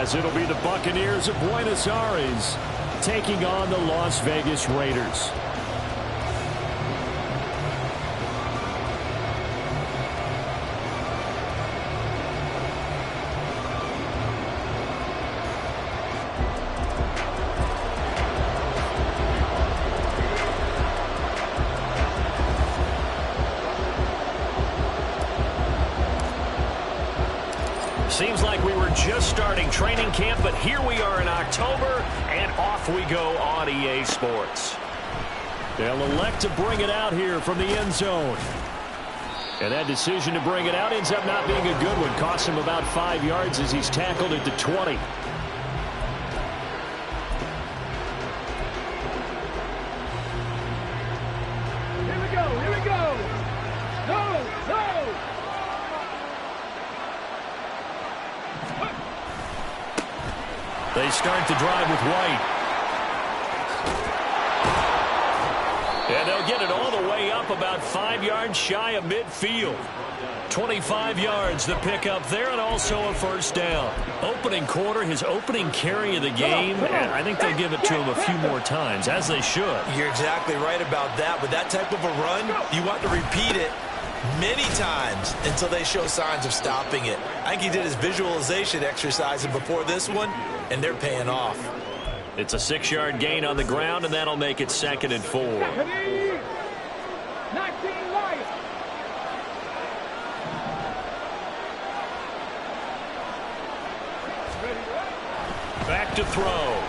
as it'll be the Buccaneers of Buenos Aires taking on the Las Vegas Raiders. Seems like we were just starting training camp, but here we are in October, and off we go on EA Sports. They'll elect to bring it out here from the end zone. And that decision to bring it out ends up not being a good one. Costs him about 5 yards as he's tackled at the 20. They start the drive with White. And they'll get it all the way up about 5 yards shy of midfield. 25 yards the pickup there, and also a first down. Opening quarter, his opening carry of the game, and I think they'll give it to him a few more times, as they should. You're exactly right about that. With that type of a run, you want to repeat it many times until they show signs of stopping it. I think he did his visualization exercise before this one, and they're paying off. It's a 6-yard gain on the ground, and that'll make it 2nd and 4. Back to throw.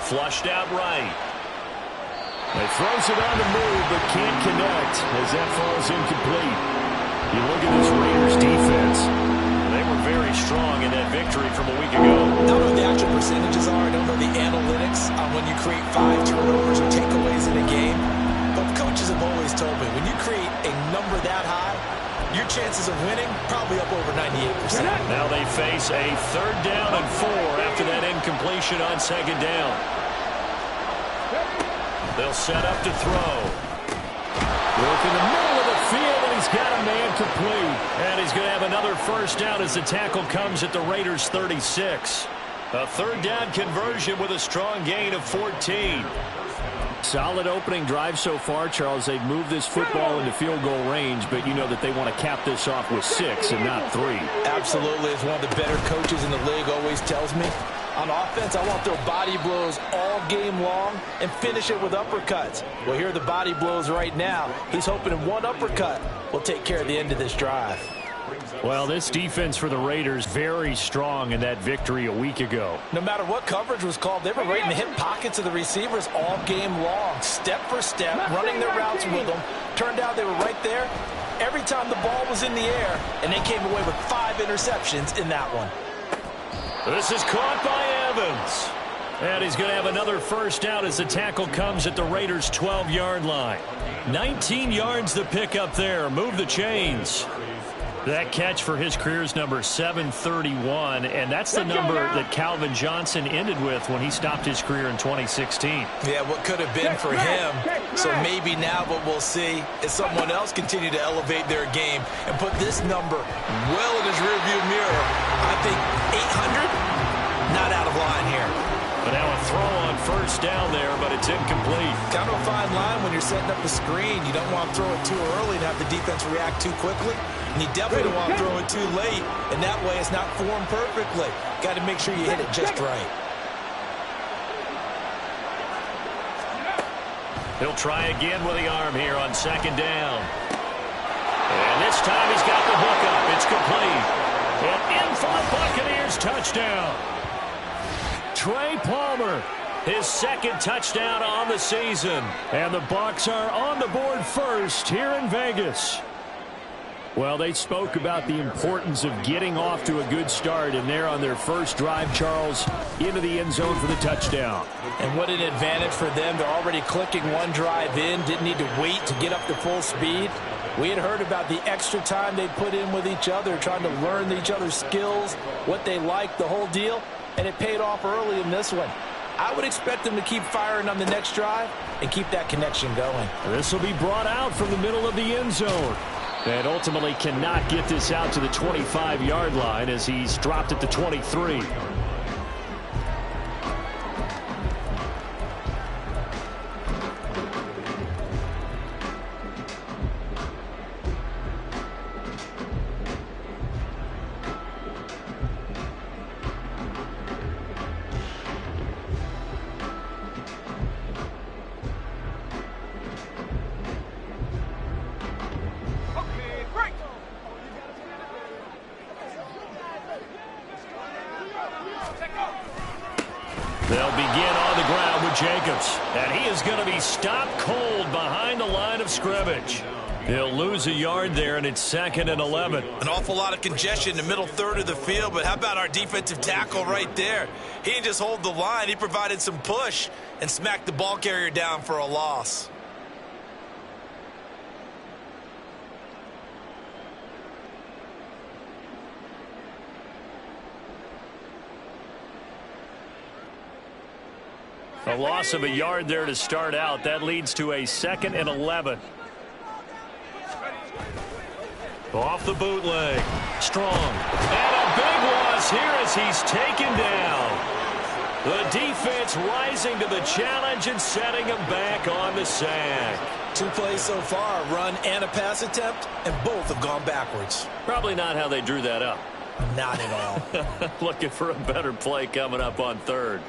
Flushed out right. He throws it on the move, but can't connect as that falls incomplete. You look at this Raiders defense. They were very strong in that victory from a week ago. I don't know what the actual percentages are. I don't know the analytics on when you create 5 turnovers or takeaways in a game. But coaches have always told me, when you create a number that high, your chances of winning probably up over 98%. Now they face a 3rd down and 4 after that incompletion on 2nd down. They'll set up to throw. Work in the middle of the field, and he's got a man complete. And he's going to have another first down as the tackle comes at the Raiders' 36. A 3rd down conversion with a strong gain of 14. Solid opening drive so far, Charles. They've moved this football into field goal range, but you know that they want to cap this off with 6 and not 3. Absolutely. As one of the better coaches in the league always tells me, on offense, I want to throw body blows all game long and finish it with uppercuts. Well, here are the body blows right now. He's hoping one uppercut will take care of the end of this drive. Well, this defense for the Raiders very strong in that victory a week ago. No matter what coverage was called, they were right in the hip pockets of the receivers all game long, step for step, running their routes with them. Turned out they were right there every time the ball was in the air, and they came away with 5 interceptions in that one. This is caught by Evans. And he's going to have another first down as the tackle comes at the Raiders' 12-yard line. 19 yards the pickup there. Move the chains. That catch for his career's number 731, and that's the number that Calvin Johnson ended with when he stopped his career in 2016. Yeah, what could have been for him. So maybe now what we'll see is someone else continue to elevate their game and put this number well in his rearview mirror. I think 800, not out of line here. But now a throw on first down there, but it's incomplete. Kind of a fine line when you're setting up a screen. You don't want to throw it too early and have the defense react too quickly. And you definitely don't want to throw it too late. And that way it's not formed perfectly. Got to make sure you hit it just right. He'll try again with the arm here on 2nd down. And this time he's got the hook up. It's complete. And in for the Buccaneers touchdown. Trey Palmer, his 2nd touchdown on the season. And the Bucs are on the board first here in Vegas. Well, they spoke about the importance of getting off to a good start, and they're on their first drive, Charles, into the end zone for the touchdown. And what an advantage for them. They're already clicking one drive in, didn't need to wait to get up to full speed. We had heard about the extra time they put in with each other, trying to learn each other's skills, what they like, the whole deal, and it paid off early in this one. I would expect them to keep firing on the next drive and keep that connection going. This will be brought out from the middle of the end zone. And ultimately cannot get this out to the 25-yard line as he's dropped at the 23. They'll begin on the ground with Jacobs. And he is going to be stopped cold behind the line of scrimmage. He'll lose a yard there, and it's 2nd and 11. An awful lot of congestion in the middle third of the field, but how about our defensive tackle right there? He didn't just hold the line. He provided some push and smacked the ball carrier down for a loss. A loss of a yard there to start out. That leads to a 2nd and 11. Off the bootleg. Strong. And a big loss here as he's taken down. The defense rising to the challenge and setting him back on the sack. 2 plays so far, a run and a pass attempt, and both have gone backwards. Probably not how they drew that up. Not at all. Looking for a better play coming up on 3rd.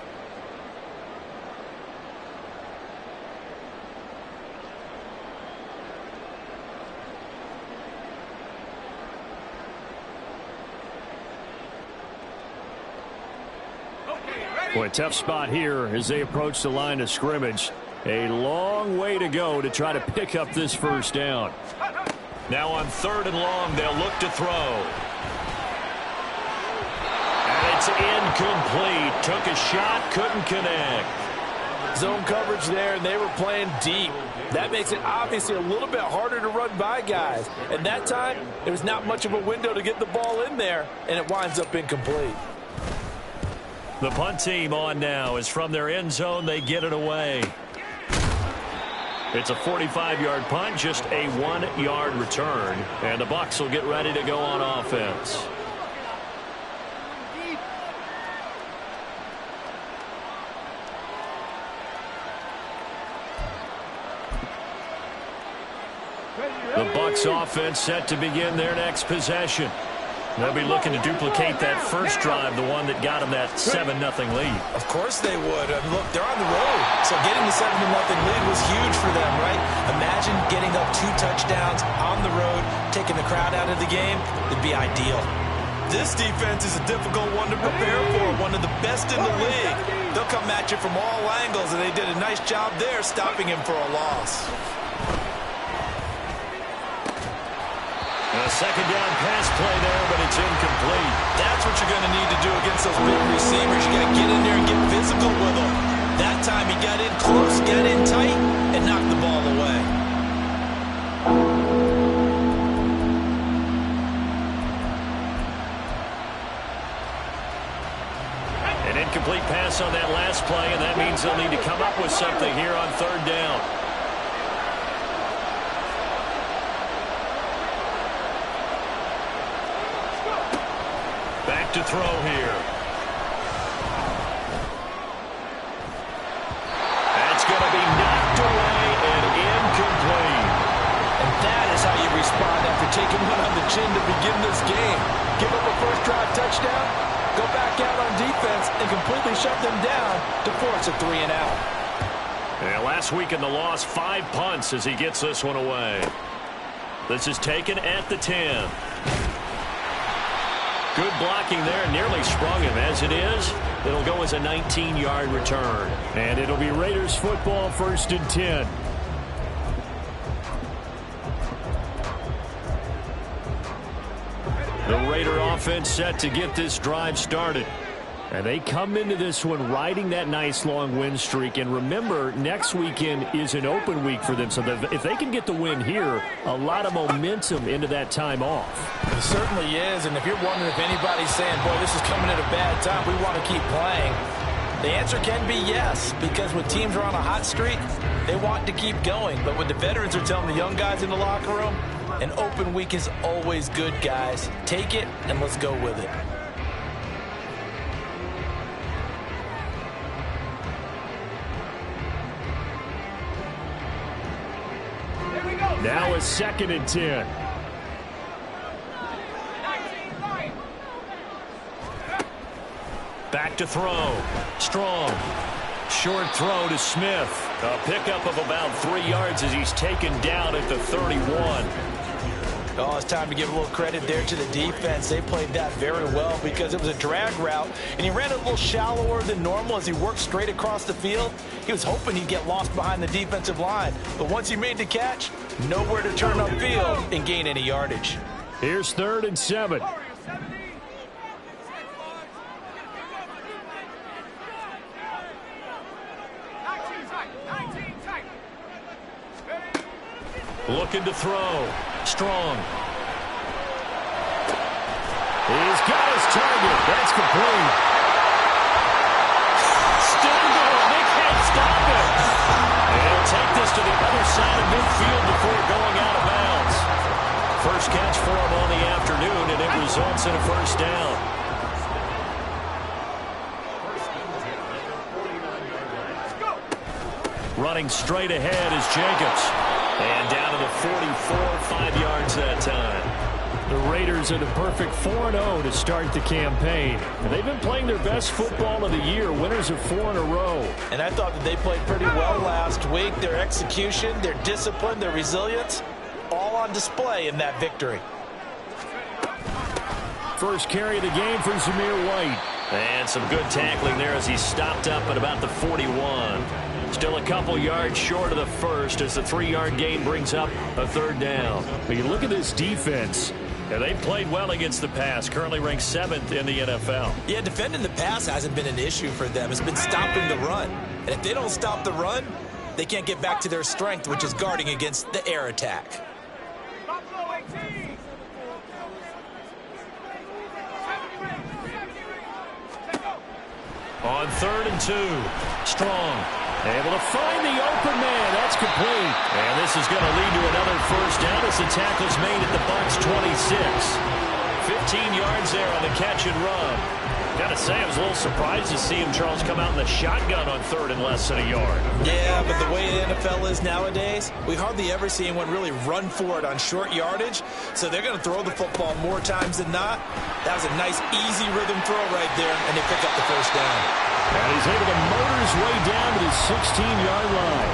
Boy, tough spot here as they approach the line of scrimmage. A long way to go to try to pick up this first down. Now on 3rd and long, they'll look to throw. And it's incomplete. Took a shot, couldn't connect. Zone coverage there, and they were playing deep. That makes it obviously a little bit harder to run by guys. And that time, there was not much of a window to get the ball in there, and it winds up incomplete. The punt team on now is from their end zone. They get it away. It's a 45-yard punt, just a 1-yard return. And the Bucs will get ready to go on offense. The Bucs offense set to begin their next possession. They'll be looking to duplicate that first drive, the one that got them that 7-0 lead. Of course they would. Look, they're on the road, so getting the 7-0 lead was huge for them, right? Imagine getting up 2 touchdowns on the road, taking the crowd out of the game. It'd be ideal. This defense is a difficult one to prepare for, one of the best in the league. They'll come at you from all angles, and they did a nice job there stopping him for a loss. A second down pass play there, but it's incomplete. That's what you're going to need to do against those big receivers. You got to get in there and get physical with them. That time he got in close, got in tight, and knocked the ball away. An incomplete pass on that last play, and that means they'll need to come up with something here on 3rd down. To throw here. That's going to be knocked away and incomplete. And that is how you respond after taking one on the chin to begin this game. Give up a first drive touchdown, go back out on defense, and completely shut them down to force a 3 and out. And last week in the loss, 5 punts as he gets this one away. This is taken at the 10. Good blocking there, nearly sprung him. As it is, it'll go as a 19-yard return. And it'll be Raiders football, 1st and 10. The Raider offense set to get this drive started. And they come into this one riding that nice long win streak. And remember, next weekend is an open week for them. So if they can get the win here, a lot of momentum into that time off. It certainly is. And if you're wondering if anybody's saying, boy, this is coming at a bad time, we want to keep playing, the answer can be yes. Because when teams are on a hot streak, they want to keep going. But when the veterans are telling the young guys in the locker room, an open week is always good, guys. Take it and let's go with it. Now a 2nd and 10. Back to throw. Strong. Short throw to Smith. A pickup of about 3 yards as he's taken down at the 31. Oh, it's time to give a little credit there to the defense. They played that very well because it was a drag route, and he ran a little shallower than normal as he worked straight across the field. He was hoping he'd get lost behind the defensive line, but once he made the catch, nowhere to turn upfield and gain any yardage. Here's 3rd and 7. Looking to throw. Strong. He's got his target. That's complete. Still going. They can't stop it. He'll take this to the other side of midfield before going out of bounds. First catch for him on the afternoon, and it results in a first down. Running straight ahead is Jacobs. And down to the 44, 5 yards that time. The Raiders are the perfect 4-0 to start the campaign. And they've been playing their best football of the year, winners of 4 in a row. And I thought that they played pretty well last week. Their execution, their discipline, their resilience, all on display in that victory. First carry of the game for Zamir White. And some good tackling there as he stopped up at about the 41. Still a couple yards short of the first as the 3-yard gain brings up a 3rd down. But you look at this defense. They played well against the pass, currently ranked 7th in the NFL. Yeah, defending the pass hasn't been an issue for them. It's been stopping the run. And if they don't stop the run, they can't get back to their strength, which is guarding against the air attack. On 3rd and 2, Strong. Able to find the open man. That's complete. And this is going to lead to another first down as the tackle's made at the Bucs 26. 15 yards there on the catch and run. Gotta say, I was a little surprised to see him, Charles, come out in the shotgun on 3rd and less than a yard. Yeah, but the way the NFL is nowadays, we hardly ever see anyone really run for it on short yardage. So they're going to throw the football more times than not. That was a nice, easy rhythm throw right there, and they pick up the first down. And he's able to motor his way down to the 16-yard line.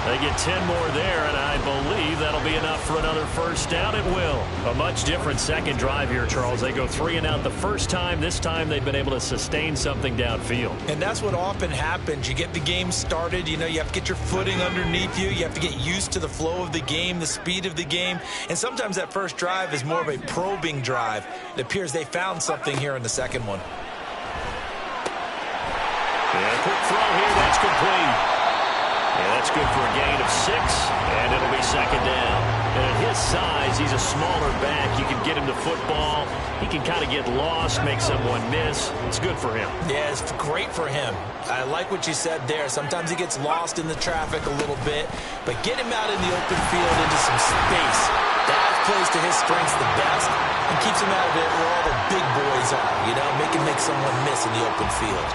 They get 10 more there, and I believe that'll be enough for another first down. It will. A much different second drive here, Charles. They go 3 and out the first time. This time they've been able to sustain something downfield. And that's what often happens. You get the game started. You know, you have to get your footing underneath you. You have to get used to the flow of the game, the speed of the game. And sometimes that first drive is more of a probing drive. It appears they found something here in the second one. Yeah, quick throw here. That's complete. Yeah, that's good for a gain of 6, and it'll be second down. And at his size, he's a smaller back. You can get him the football. He can kind of get lost, make someone miss. It's good for him. Yeah, it's great for him. I like what you said there. Sometimes he gets lost in the traffic a little bit, but get him out in the open field into some space. That plays to his strengths the best and keeps him out of it where all the big boys are, you know, make someone miss in the open field.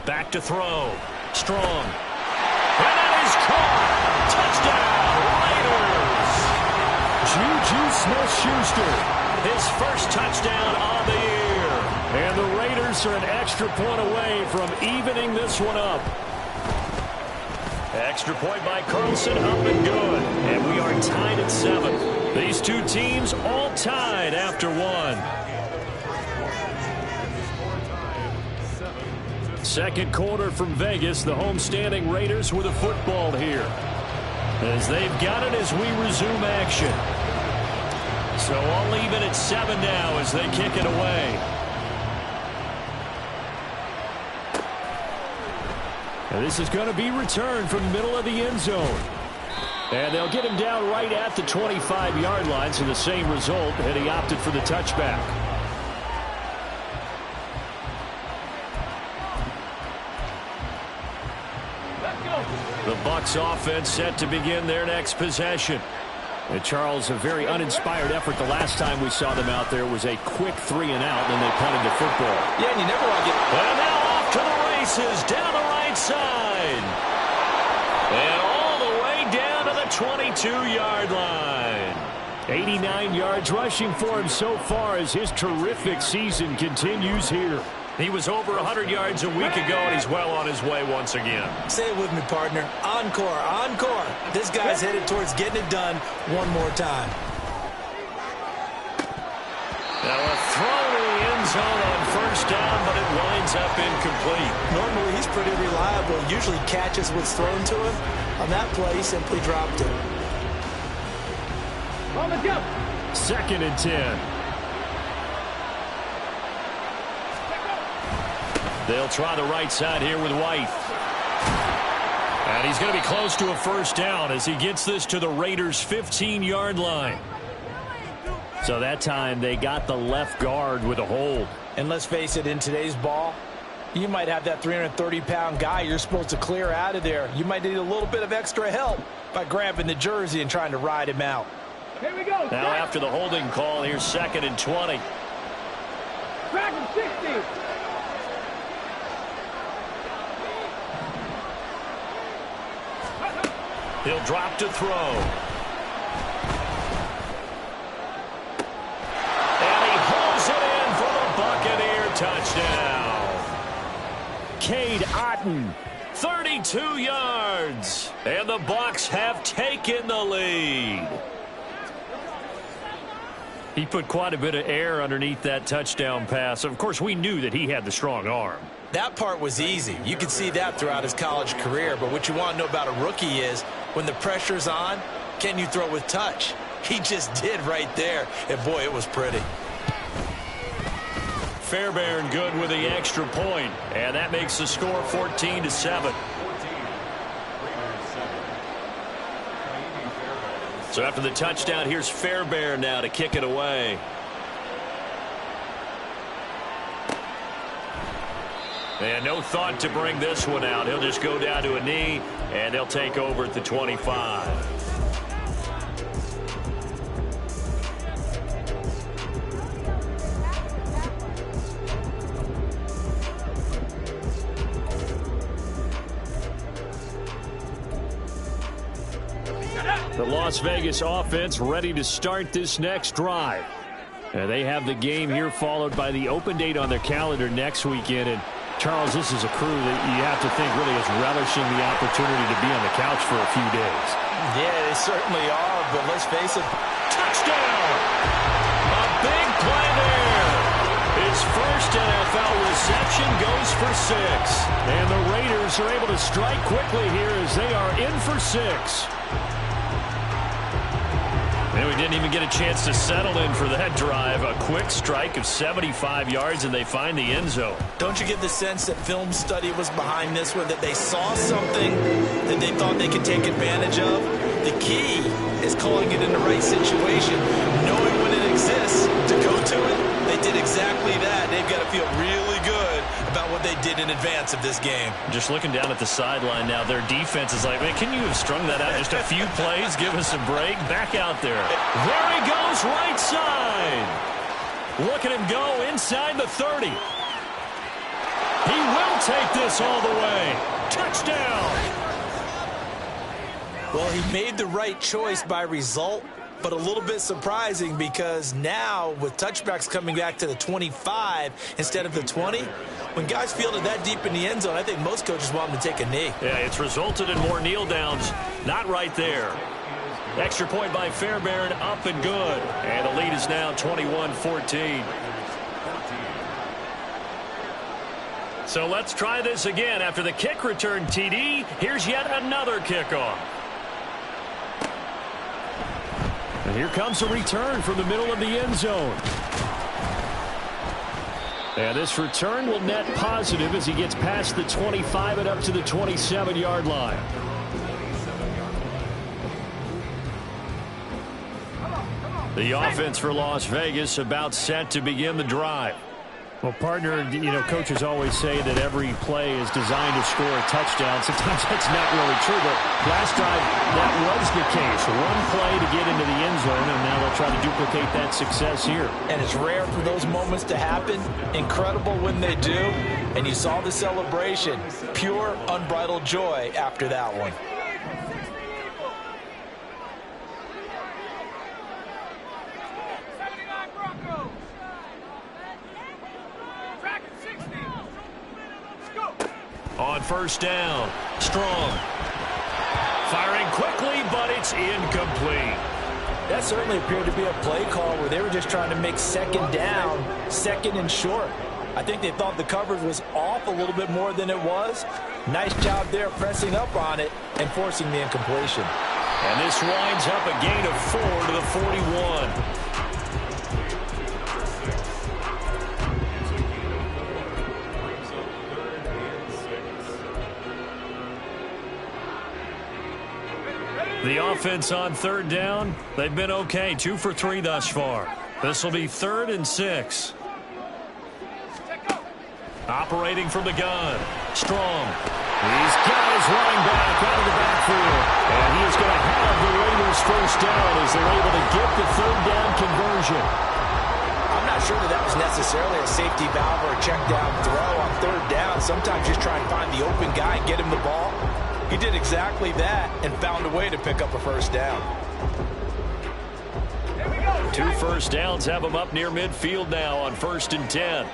Back to throw. Strong. And that is caught. Touchdown, Raiders. Juju Smith-Schuster. His first touchdown on the year. And the Raiders are an extra point away from evening this one up. Extra point by Carlson, up and good. And we are tied at 7. These two teams all tied after 1. Second quarter from Vegas, the homestanding Raiders with a football here. As they've got it as we resume action. So I'll leave it at 7 now as they kick it away. And this is going to be returned from the middle of the end zone. And they'll get him down right at the 25-yard line, so the same result, and he opted for the touchback. The Bucs offense set to begin their next possession. And Charles, a very uninspired effort the last time we saw them out there was a quick 3 and out, and they punted the football. Yeah, and you never want to get... And now off to the races, down the right side. And all the way down to the 22-yard line. 89 yards rushing for him so far as his terrific season continues here. He was over 100 yards a week ago, and he's well on his way once again. Say it with me, partner. Encore, encore. This guy's headed towards getting it done one more time. Now a throw to the end zone on first down, but it winds up incomplete. Normally, he's pretty reliable. Usually catches what's thrown to him. On that play, he simply dropped it. 2nd and 10. They'll try the right side here with White. And he's going to be close to a first down as he gets this to the Raiders' 15-yard line. So that time they got the left guard with a hold. And let's face it, in today's ball, you might have that 330-pound guy you're supposed to clear out of there. You might need a little bit of extra help by grabbing the jersey and trying to ride him out. Here we go. Now after the holding call, here's 2nd and 20. Track him 60. He'll drop to throw. And he holds it in for the Buccaneer touchdown. Kttn, 32 yards. And the Bucs have taken the lead. He put quite a bit of air underneath that touchdown pass. Of course, we knew that he had the strong arm. That part was easy. You could see that throughout his college career. But what you want to know about a rookie is when the pressure's on, can you throw with touch? He just did right there. And, boy, it was pretty. Fairbairn good with the extra point. And that makes the score 14-7. So after the touchdown, here's Fairbairn now to kick it away. And no thought to bring this one out. He'll just go down to a knee, and they'll take over at the 25. The Las Vegas offense ready to start this next drive. And they have the game here followed by the open date on their calendar next weekend. And Charles, this is a crew that you have to think really is relishing the opportunity to be on the couch for a few days. Yeah, they certainly are, but let's face it. Touchdown! A big play there. His first NFL reception goes for 6. And the Raiders are able to strike quickly here as they are in for 6. And we didn't even get a chance to settle in for that drive. A quick strike of 75 yards, and they find the end zone. Don't you get the sense that film study was behind this one, that they saw something that they thought they could take advantage of? The key is calling it in the right situation, knowing when it exists to go to it. They did exactly that. They've got to feel really good about what they did in advance of this game. Just looking down at the sideline now, their defense is like, man, can you have strung that out just a few plays? Give us a break. Back out there. There he goes, right side. Look at him go inside the 30. He will take this all the way. Touchdown. Well, he made the right choice by result, but a little bit surprising because now with touchbacks coming back to the 25 instead of the 20, when guys fielded that deep in the end zone, I think most coaches want them to take a knee. Yeah, it's resulted in more kneel downs. Not right there. Extra point by Fairbairn, up and good. And the lead is now 21-14. So let's try this again. After the kick return TD, here's yet another kickoff. And here comes a return from the middle of the end zone. And this return will net positive as he gets past the 25 and up to the 27-yard line. The offense for Las Vegas about set to begin the drive. Well, partner, coaches always say that every play is designed to score a touchdown. Sometimes that's not really true, but last drive, that was the case. One play to get into the end zone, and now they'll try to duplicate that success here. And it's rare for those moments to happen. Incredible when they do. And you saw the celebration. Pure, unbridled joy after that one. Track him 60. on first down. Strong. Firing quickly, but it's incomplete. That certainly appeared to be a play call where they were just trying to make second down, second and short. I think they thought the coverage was off a little bit more than it was. Nice job there pressing up on it and forcing the incompletion. And this winds up a gain of 4 to the 41. The offense on third down, they've been okay. 2 for 3 thus far. This will be 3rd and 6. Operating from the gun. Strong. He's got his running back out of the backfield. And he is going to have the Raiders first down as they're able to get the third down conversion. I'm not sure that was necessarily a safety valve or a check down throw on third down. Sometimes just try and find the open guy and get him the ball. He did exactly that and found a way to pick up a first down. 2 first downs have him up near midfield now on 1st and 10.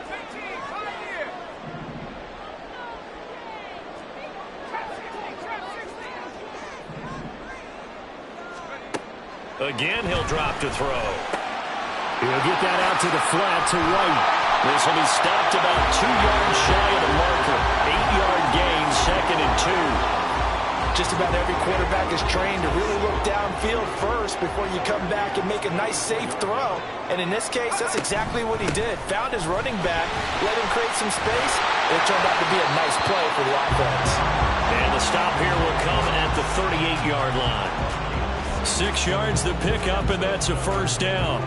Again, he'll drop to throw. He'll get that out to the flat to right. This will be stopped about 2 yards shy of the marker. 8-yard gain, 2nd and 2. Just about every quarterback is trained to really look downfield first before you come back and make a nice, safe throw. And in this case, that's exactly what he did. Found his running back, let him create some space, and it turned out to be a nice play for the offense. And the stop here will come at the 38-yard line. 6 yards the pickup, and that's a first down.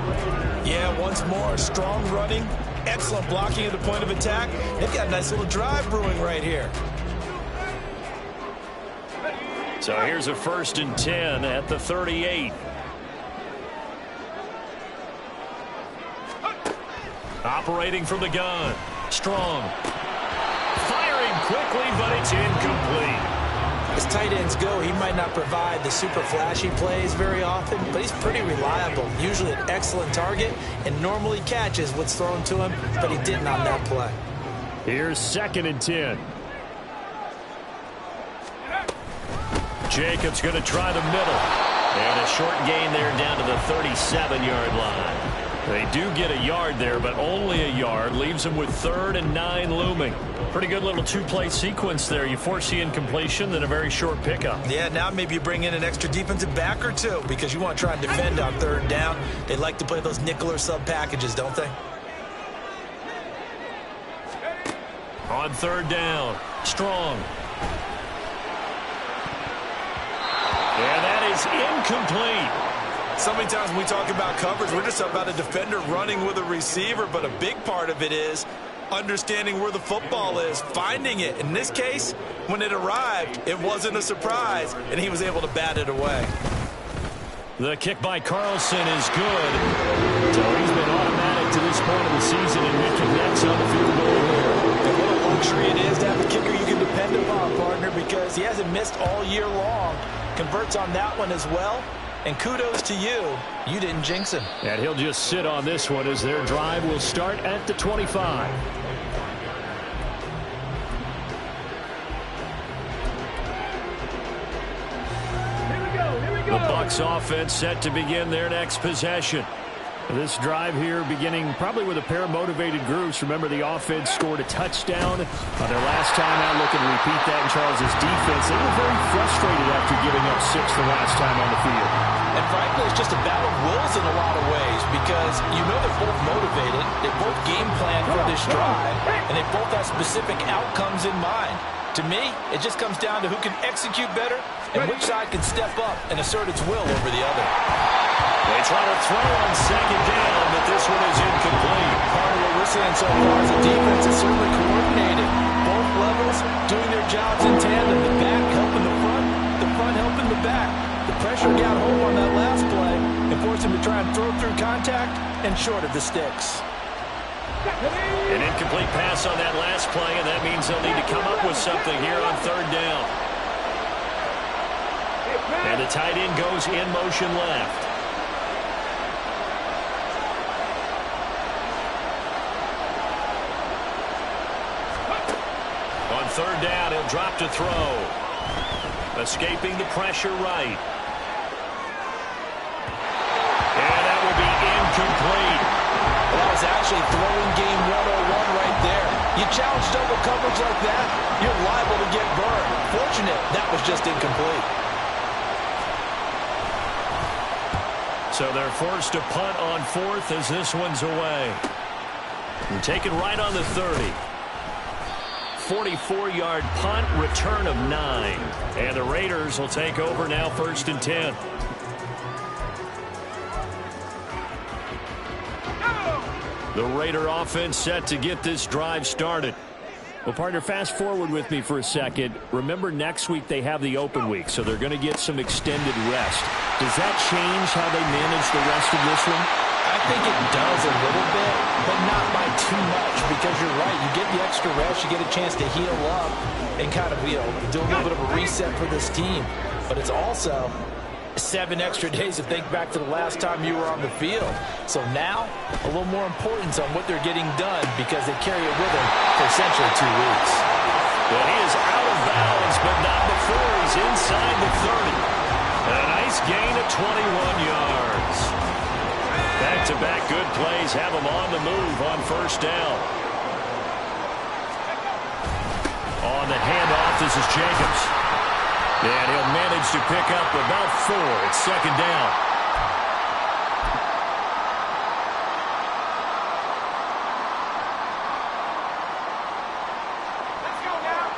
Yeah, once more, strong running, excellent blocking at the point of attack. They've got a nice little drive brewing right here. So here's a 1st and 10 at the 38. Operating from the gun. Strong. Firing quickly, but it's incomplete. As tight ends go, he might not provide the super flashy plays very often, but he's pretty reliable. Usually an excellent target and normally catches what's thrown to him, but he didn't on that play. Here's 2nd and 10. Jacobs going to try the middle. And a short gain there down to the 37-yard line. They do get a yard there, but only a yard. Leaves them with 3rd and 9 looming. Pretty good little 2-play sequence there. You force the incompletion, then a very short pickup. Yeah, now maybe you bring in an extra defensive back or two because you want to try and defend on third down. They like to play those nickel or sub packages, don't they? On third down, Strong. And that is incomplete. So many times when we talk about coverage, we're just about a defender running with a receiver, but a big part of it is understanding where the football is, finding it. In this case, when it arrived, it wasn't a surprise, and he was able to bat it away. The kick by Carlson is good. So he's been automatic to this point of the season, and he connects on the field goal here. And what a luxury it is to have a kicker you can depend upon, partner, because he hasn't missed all year long. Converts on that one as well. And kudos to you. You didn't jinx him. And he'll just sit on this one as their drive will start at the 25. The Bucs offense set to begin their next possession. This drive here beginning probably with a pair of motivated groups. Remember, the offense scored a touchdown on their last time out. Looking to repeat that in Charles' defense. They were very frustrated after giving up 6 the last time on the field. And frankly, it's just a battle of wills in a lot of ways because you know they're both motivated. They both game plan for this drive, and they both have specific outcomes in mind. To me, it just comes down to who can execute better and which side can step up and assert its will over the other. They try to throw on second down, but this one is incomplete. Part of what we're seeing so far is the defense is certainly coordinated. Both levels doing their jobs in tandem. The back helping the front helping the back. The pressure got home on that last play and forced him to try and throw through contact and short of the sticks. An incomplete pass on that last play, and that means they'll need to come up with something here on third down. And the tight end goes in motion left. On third down, he'll drop to throw. Escaping the pressure right. And that will be incomplete. That was actually throwing game 101 right there. You challenge double coverage like that, you're liable to get burned. Fortunate, that was just incomplete. So they're forced to punt on fourth as this one's away. And taken right on the 30. 44-yard punt, return of 9. And the Raiders will take over now, 1st and 10. The Raider offense set to get this drive started. Well, partner, fast forward with me for a second. Remember, next week they have the open week, so they're going to get some extended rest. Does that change how they manage the rest of this one? I think it does a little bit, but not by too much, because you're right. You get the extra rest, you get a chance to heal up and kind of, do a little bit of a reset for this team. But it's also 7 extra days to think back to the last time you were on the field. So now, a little more importance on what they're getting done because they carry it with them for essentially 2 weeks. Well, he is out of bounds, but not before he's inside the 30. A nice gain of 21 yards. Back-to-back good plays have him on the move on 1st down. On the handoff, this is Jacobs. And he'll manage to pick up about 4. It's 2nd down. Let's go now.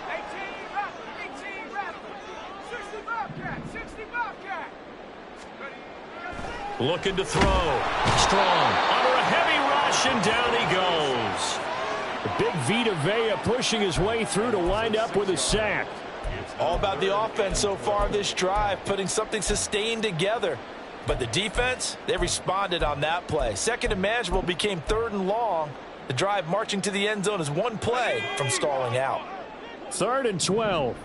18 rep. 60 Bobcat. 60 Bobcat. Looking to throw. Strong. Under a heavy rush, and down he goes. Big Vita Vea pushing his way through to wind up with a sack. All about the offense so far this drive, putting something sustained together. But the defense, they responded on that play. 2nd and manageable became 3rd and long. The drive marching to the end zone is 1 play from stalling out. 3rd and 12.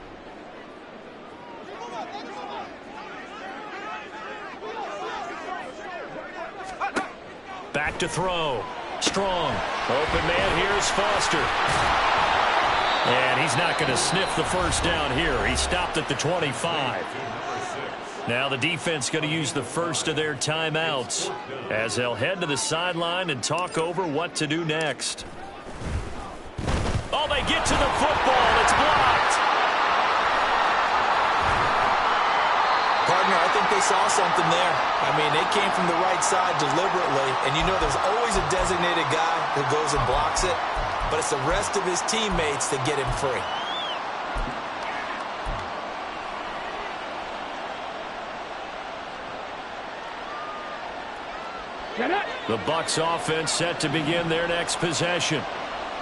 Back to throw. Strong. Open man here is Foster. And he's not going to sniff the 1st down here. He stopped at the 25. Now the defense going to use the first of their timeouts as they'll head to the sideline and talk over what to do next. Oh, they get to the football. It's blocked. Partner, I think they saw something there. I mean, they came from the right side deliberately, and you know there's always a designated guy who goes and blocks it, but it's the rest of his teammates that get him free. The Bucs offense set to begin their next possession.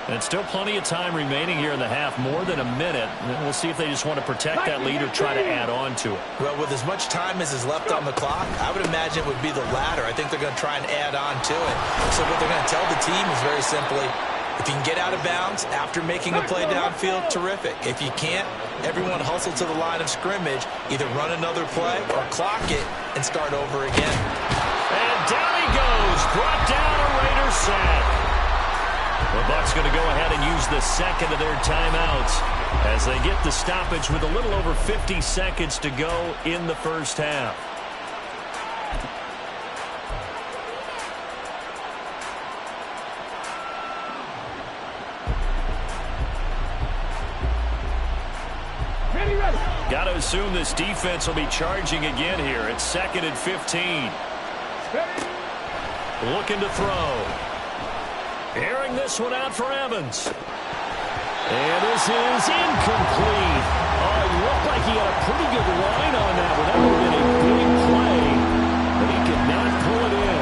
And still plenty of time remaining here in the half, more than a minute. And we'll see if they just want to protect that lead or try to add on to it. Well, with as much time as is left on the clock, I would imagine it would be the latter. I think they're going to try and add on to it. So what they're going to tell the team is very simply, if you can get out of bounds after making a play downfield, terrific. If you can't, everyone hustle to the line of scrimmage, either run another play or clock it and start over again. And down he goes, brought down a Raider sack. The Bucs going to go ahead and use the 2nd of their timeouts as they get the stoppage with a little over 50 seconds to go in the 1st half. Got to assume this defense will be charging again here. It's 2nd and 15. Looking to throw. Airing this one out for Evans. And this is incomplete. Oh, it looked like he had a pretty good line on that one. That would have been a big play, but he could not pull it in.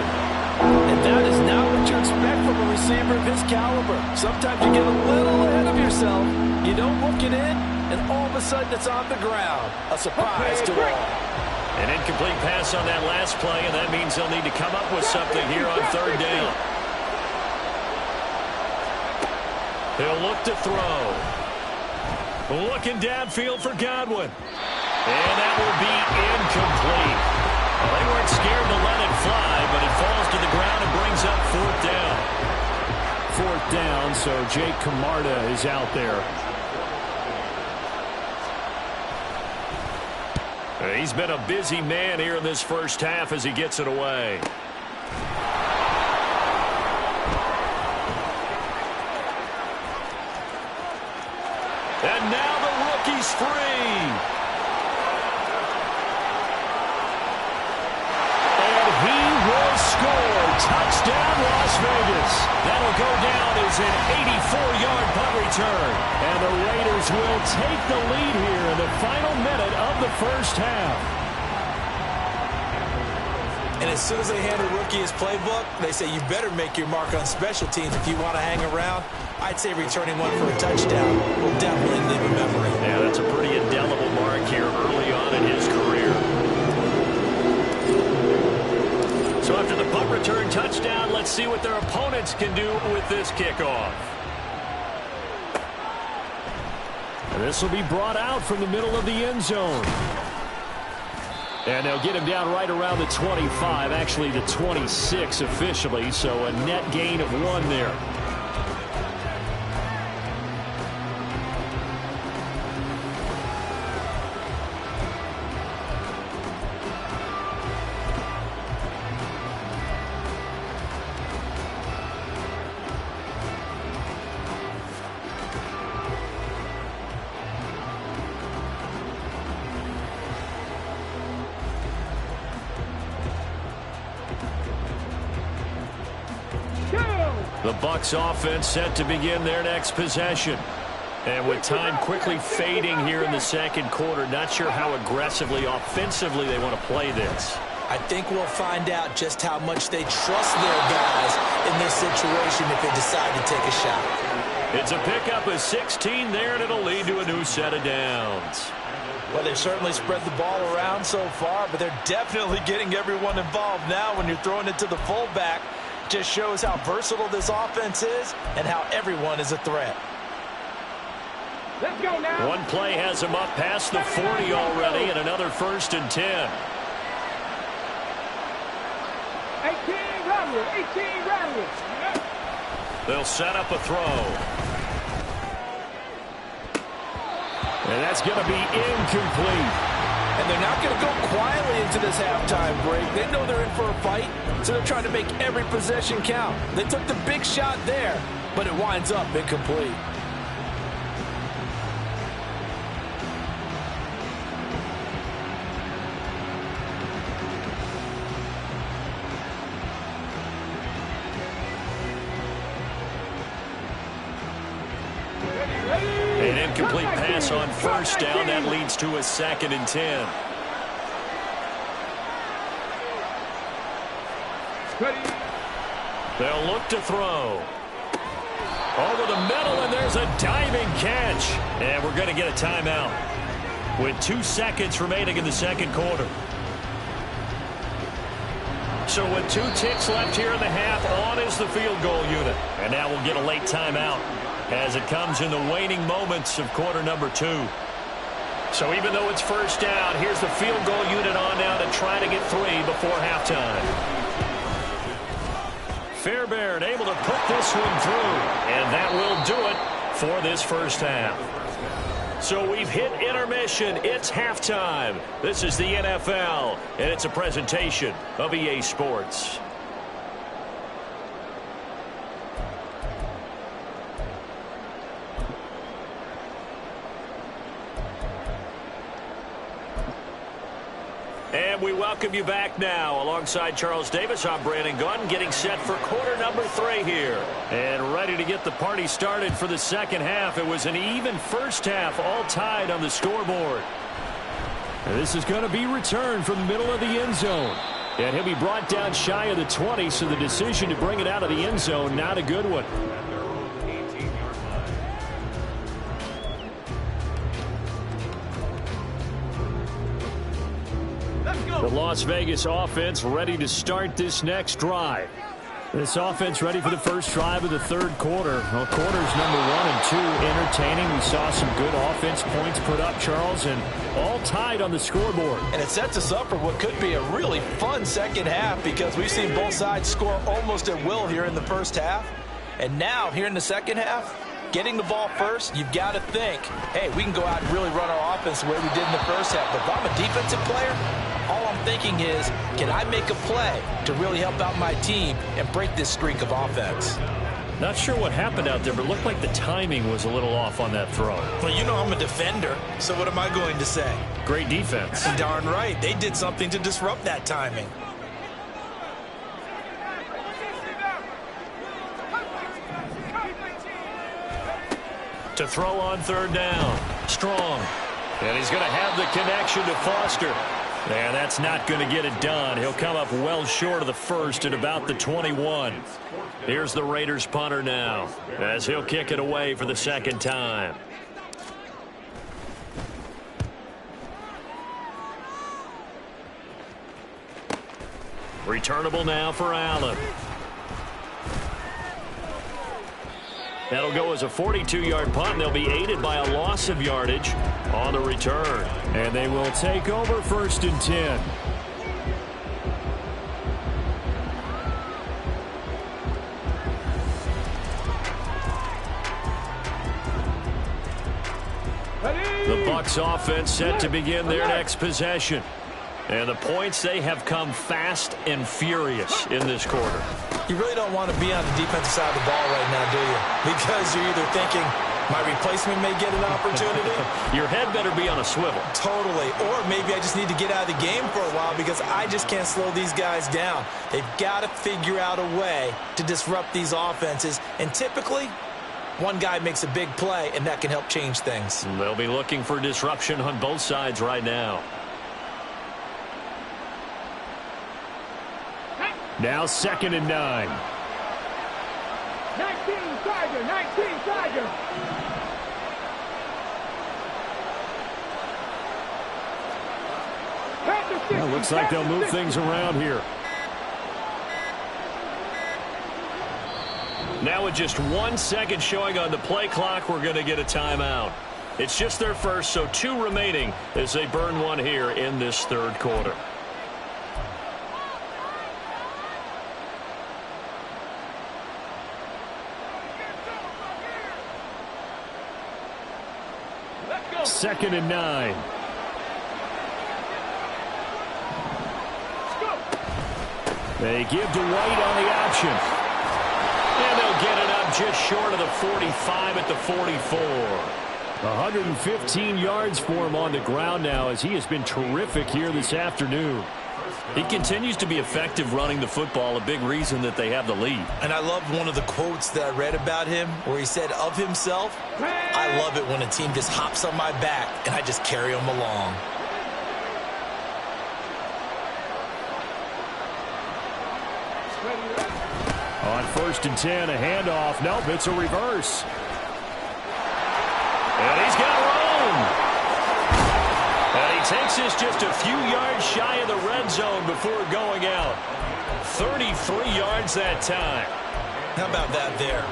And that is not what you expect from a receiver of his caliber. Sometimes you get a little ahead of yourself. You don't look it in, and all of a sudden it's on the ground. A surprise to all. An incomplete pass on that last play, and that means they'll need to come up with something here on 3rd down. He'll look to throw. Looking downfield for Godwin. And that will be incomplete. Well, they weren't scared to let it fly, but it falls to the ground and brings up 4th down. 4th down, so Jake Camarda is out there. He's been a busy man here in this first half as he gets it away. And now the rookie's free. And he will score. Touchdown, Las Vegas. That'll go down as an 84-yard punt return. And the Raiders will take the lead here in the final minute of the first half. And as soon as they hand a rookie his playbook, they say you better make your mark on special teams if you want to hang around. I'd say returning one for a touchdown will definitely leave a memory. Yeah, that's a pretty indelible mark here early on in his career. So after the punt return touchdown, let's see what their opponents can do with this kickoff. And this will be brought out from the middle of the end zone. And they'll get him down right around the 25, actually the 26 officially, so a net gain of 1 there. The Bucs offense set to begin their next possession. And with time quickly fading here in the second quarter, not sure how aggressively, offensively they want to play this. I think we'll find out just how much they trust their guys in this situation if they decide to take a shot. It's a pickup of 16 there, and it'll lead to a new set of downs. Well, they've certainly spread the ball around so far, but they're definitely getting everyone involved now when you're throwing it to the fullback. Just shows how versatile this offense is and how everyone is a threat. Let's go now. One play has him up past the 40 already, and another 1st and 10. 18 Rodgers, 18 Rodgers. They'll set up a throw. And that's going to be incomplete. And they're not going to go quietly into this halftime break. They know they're in for a fight, so they're trying to make every possession count. They took the big shot there, but it winds up incomplete. An incomplete pass on 1st down. That leads to a 2nd and 10. They'll look to throw. Over the middle, and there's a diving catch. And we're going to get a timeout with 2 seconds remaining in the second quarter. So with 2 ticks left here in the half, on is the field goal unit. And now we'll get a late timeout as it comes in the waning moments of quarter number 2. So even though it's 1st down, here's the field goal unit on now to try to get 3 before halftime. Fairbairn able to put this one through, and that will do it for this first half. So we've hit intermission. It's halftime. This is the NFL, and it's a presentation of EA Sports. And we welcome you back now. Alongside Charles Davis, I'm Brandon Gunn, getting set for quarter number 3 here. And ready to get the party started for the second half. It was an even first half, all tied on the scoreboard. And this is going to be returned from the middle of the end zone. And he'll be brought down shy of the 20, so the decision to bring it out of the end zone, not a good one. The Las Vegas offense ready to start this next drive. This offense ready for the first drive of the third quarter. Well, quarters number 1 and 2 entertaining. We saw some good offense points put up, Charles, and all tied on the scoreboard. And it sets us up for what could be a really fun second half because we've seen both sides score almost at will here in the first half. And now, here in the second half, getting the ball first, you've got to think, hey, we can go out and really run our offense the way we did in the first half. But if I'm a defensive player, all I'm thinking is, can I make a play to really help out my team and break this streak of offense? Not sure what happened out there, but it looked like the timing was a little off on that throw. Well, you know I'm a defender, so what am I going to say? Great defense. Darn right. They did something to disrupt that timing. To throw on third down. Strong. And he's going to have the connection to Foster. And that's not going to get it done. He'll come up well short of the first at about the 21. Here's the Raiders punter now, as he'll kick it away for the second time. Returnable now for Allen. That'll go as a 42-yard punt, and they'll be aided by a loss of yardage on the return. And they will take over 1st and 10. The Bucs offense set to begin their next possession. And the points, they have come fast and furious in this quarter. You really don't want to be on the defensive side of the ball right now, do you? Because you're either thinking, my replacement may get an opportunity. Your head better be on a swivel. Totally. Or maybe I just need to get out of the game for a while because I just can't slow these guys down. They've got to figure out a way to disrupt these offenses. And typically, one guy makes a big play, and that can help change things. They'll be looking for disruption on both sides right now. Now 2nd and 9. 19 Tiger, 19 Tiger. Well, looks like they'll move things around here. Now with just 1 second showing on the play clock, we're going to get a timeout. It's just their first, so 2 remaining as they burn one here in this third quarter. Second and 9. They give to White on the option. And they'll get it up just short of the 45 at the 44. 115 yards for him on the ground now as he has been terrific here this afternoon. He continues to be effective running the football, a big reason that they have the lead. And I love one of the quotes that I read about him where he said of himself, I love it when a team just hops on my back and I just carry them along. On 1st and 10, a handoff. Nope, it's a reverse. And he's got room. And he takes this just a few yards shy of the red zone before going out. 33 yards that time. How about that there?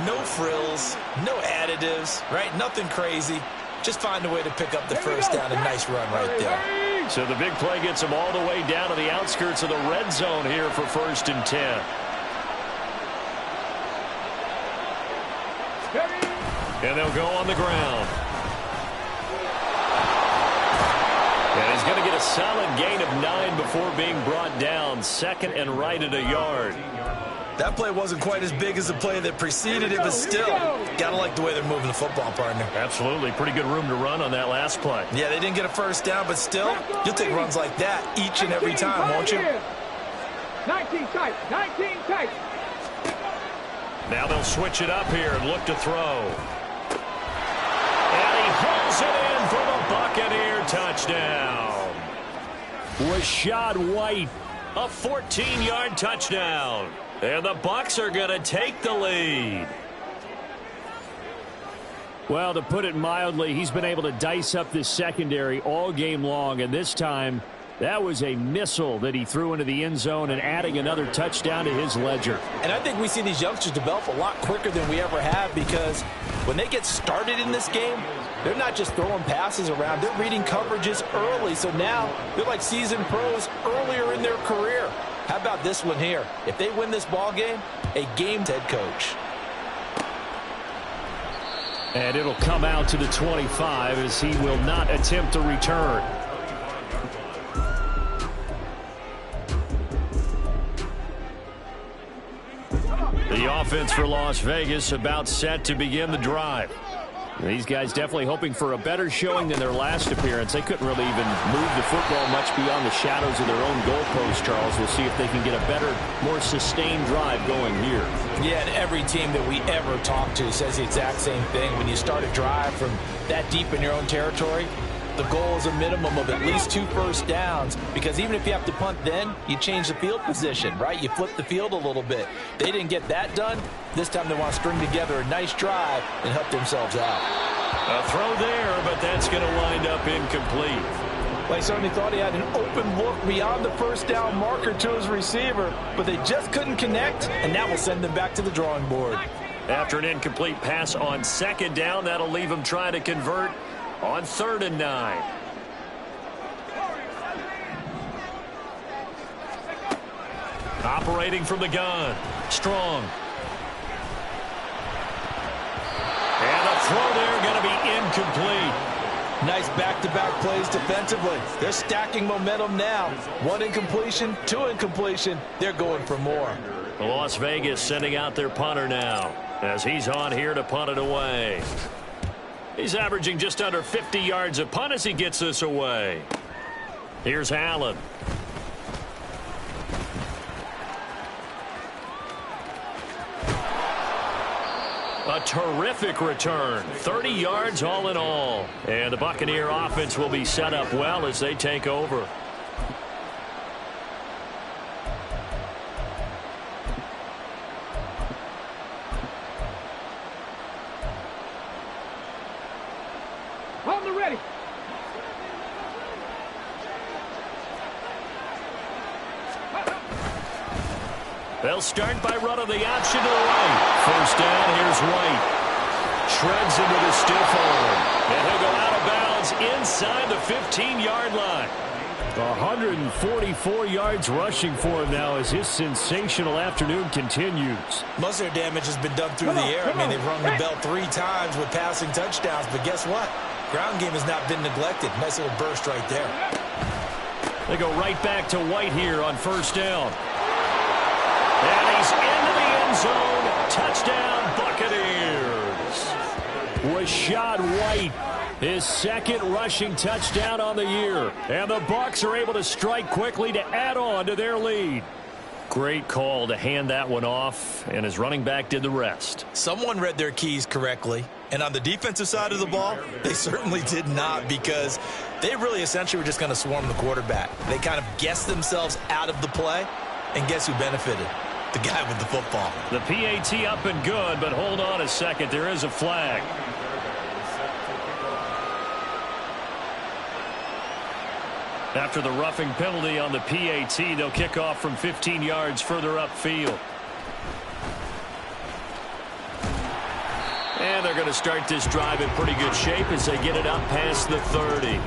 No frills, no additives, right? Nothing crazy. Just find a way to pick up the first down. A nice run right there. So the big play gets them all the way down to the outskirts of the red zone here for 1st and 10. And they'll go on the ground. And he's going to get a solid gain of 9 before being brought down. 2nd and right at a yard. That play wasn't quite as big as the play that preceded it, but still, gotta like the way they're moving the football, partner. Absolutely. Pretty good room to run on that last play. Yeah, they didn't get a first down, but still, you'll take runs like that each and every time, won't you? 19 tight, 19 tight. Now they'll switch it up here and look to throw. And he hauls it in for the Buccaneer touchdown. Rashad White, a 14-yard touchdown. And the Bucs are going to take the lead. Well, to put it mildly, he's been able to dice up this secondary all game long, and this time that was a missile that he threw into the end zone and adding another touchdown to his ledger. And I think we see these youngsters develop a lot quicker than we ever have because when they get started in this game, they're not just throwing passes around. They're reading coverages early, so now they're like seasoned pros earlier in their career. How about this one here? If they win this ball game, a game head coach. And it'll come out to the 25 as he will not attempt a return. The offense for Las Vegas about set to begin the drive. These guys definitely hoping for a better showing than their last appearance. They couldn't really even move the football much beyond the shadows of their own goalpost, Charles. We'll see if they can get a better, more sustained drive going here. Yeah, and every team that we ever talk to says the exact same thing. When you start a drive from that deep in your own territory, the goal is a minimum of at least 2 first downs, because even if you have to punt then, you change the field position, right? You flip the field a little bit. They didn't get that done. This time they want to string together a nice drive and help themselves out. A throw there, but that's going to wind up incomplete. Well, he certainly thought he had an open look beyond the first down marker to his receiver, but they just couldn't connect, and that will send them back to the drawing board. After an incomplete pass on second down, that'll leave them trying to convert on 3rd and 9. Operating from the gun. Strong. And a throw there going to be incomplete. Nice back-to-back plays defensively. They're stacking momentum now. 1 incompletion, 2 incompletion. They're going for more. Las Vegas sending out their punter now as he's on here to punt it away. He's averaging just under 50 yards a punt as he gets this away. Here's Allen. A terrific return. 30 yards all in all. And the Buccaneer offense will be set up well as they take over. On the ready. They'll start by running the option to the right. First down, here's White. Shreds him with a stiff arm. And he'll go out of bounds inside the 15-yard line. 144 yards rushing for him now as his sensational afternoon continues. Most of their damage has been done through the air. I mean, they've rung the bell 3 times with passing touchdowns, but guess what? Ground game has not been neglected. Nice little burst right there. They go right back to White here on first down. And he's into the end zone. Touchdown, Buccaneers. Rashad White, his 2nd rushing touchdown on the year. And the Bucs are able to strike quickly to add on to their lead. Great call to hand that one off, and his running back did the rest. Someone read their keys correctly, and on the defensive side of the ball, they certainly did not, because they really essentially were just going to swarm the quarterback. They kind of guessed themselves out of the play, and guess who benefited? The guy with the football. The PAT up and good, but hold on a second. There is a flag. After the roughing penalty on the PAT, they'll kick off from 15 yards further upfield. And they're going to start this drive in pretty good shape as they get it up past the 30.